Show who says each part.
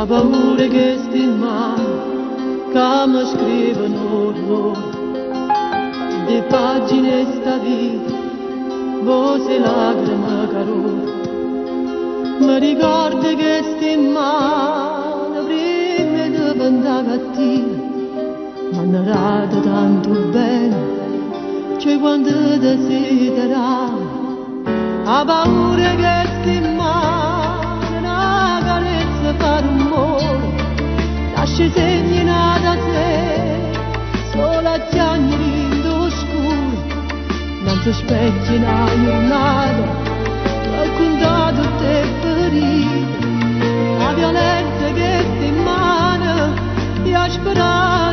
Speaker 1: ha paura che sti in mano, che mi scrivono loro, di pagine sta vita, voce lacrime calore. Mi ricordo che sti in mano, prima di diventare cattiva, mi hanno dato tanto bene, cioè quando desideravo, ha paura che sti in mano, una carezza fa rumore, lascia segni da te, solo a giorni scuri, non si specchia una giornata, raccontato te ferite, la violenza che sti in mano, io speravo.